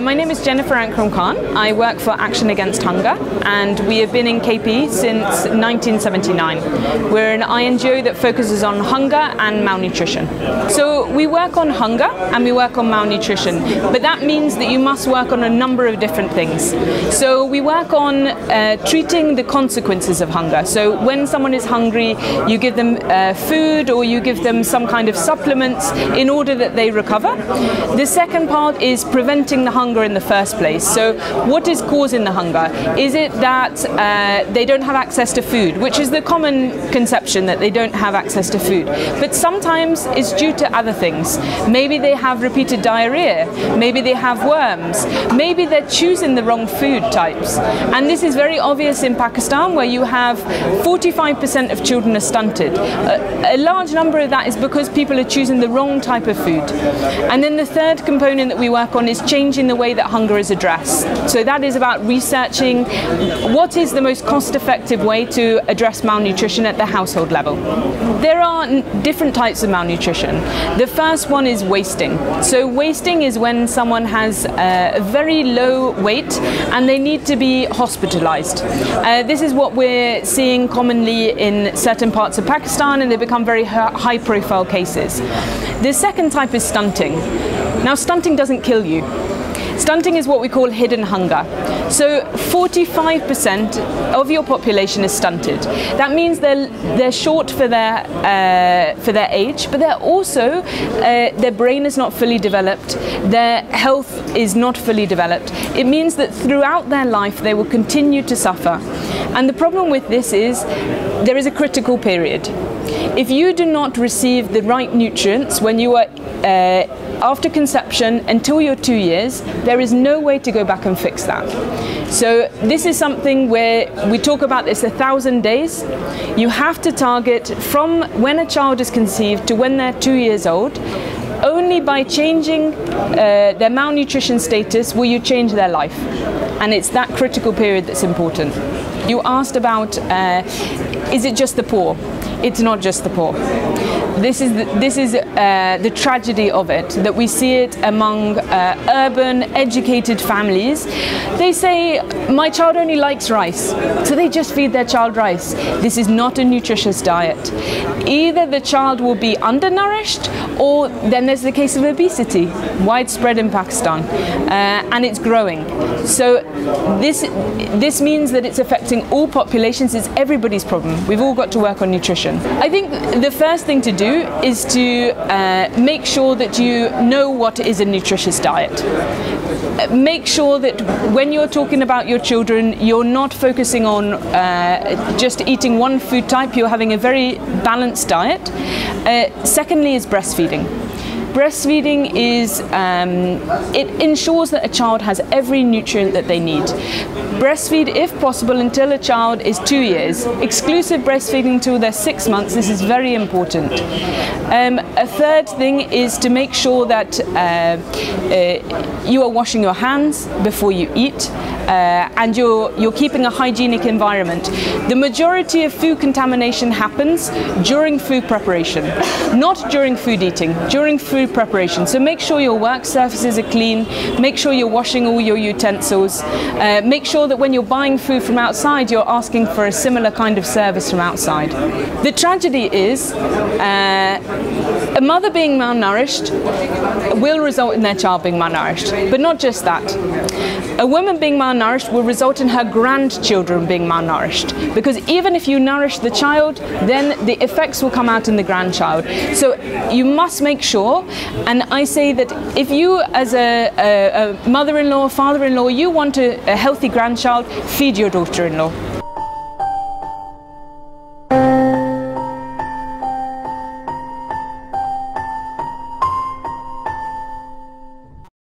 My name is Jennifer Ankrom Khan. I work for Action Against Hunger, and we have been in KP since 1979. We're an INGO that focuses on hunger and malnutrition. So we work on hunger and we work on malnutrition, but that means that you must work on a number of different things. So we work on treating the consequences of hunger. So when someone is hungry, you give them food or you give them some kind of supplements in order that they recover. The second part is preventing the hunger in the first place. So what is causing the hunger? Is it that they don't have access to food, which is the common conception, that they don't have access to food. But sometimes it's due to other things. Maybe they have repeated diarrhea, maybe they have worms, maybe they're choosing the wrong food types. And this is very obvious in Pakistan, where you have 45% of children are stunted. A large number of that is because people are choosing the wrong type of food. And then the third component that we work on is changing the way that hunger is addressed. So that is about researching what is the most cost-effective way to address malnutrition at the household level. There are different types of malnutrition. The first one is wasting. So wasting is when someone has a very low weight and they need to be hospitalized. This is what we're seeing commonly in certain parts of Pakistan, and they become very high-profile cases. The second type is stunting. Now, stunting doesn't kill you. Stunting is what we call hidden hunger. So 45% of your population is stunted. That means they're short for their age, but they're also their brain is not fully developed. Their health is not fully developed. It means that throughout their life they will continue to suffer. And the problem with this is there is a critical period. If you do not receive the right nutrients when you are after conception until you're 2 years, there is no way to go back and fix that. So this is something where we talk about this 1,000 days. You have to target from when a child is conceived to when they're 2 years old. Only by changing their malnutrition status will you change their life. And it's that critical period that's important. You asked about, is it just the poor? It's not just the poor. This is the tragedy of it, that we see it among urban, educated families. They say, my child only likes rice, so they just feed their child rice. This is not a nutritious diet. Either the child will be undernourished, or then there's the case of obesity, widespread in Pakistan, and it's growing. So this means that it's affecting all populations. It's everybody's problem. We've all got to work on nutrition. I think the first thing to do is to make sure that you know what is a nutritious diet. Make sure that when you're talking about your children, you're not focusing on just eating one food type, you're having a very balanced diet. Secondly is breastfeeding. Breastfeeding is, it ensures that a child has every nutrient that they need. Breastfeed, if possible, until a child is 2 years. Exclusive breastfeeding until they're 6 months. This is very important. A third thing is to make sure that you are washing your hands before you eat, and you're keeping a hygienic environment. The majority of food contamination happens during food preparation, not during food eating, during food preparation. So make sure your work surfaces are clean, make sure you're washing all your utensils, make sure that when you're buying food from outside, you're asking for a similar kind of service from outside. The tragedy is a mother being malnourished will result in their child being malnourished, but not just that. A woman being malnourished will result in her grandchildren being malnourished, because even if you nourish the child, then the effects will come out in the grandchild. So you must make sure, and I say that if you as a mother-in-law, father-in-law, you want a healthy grandchild, feed your daughter-in-law.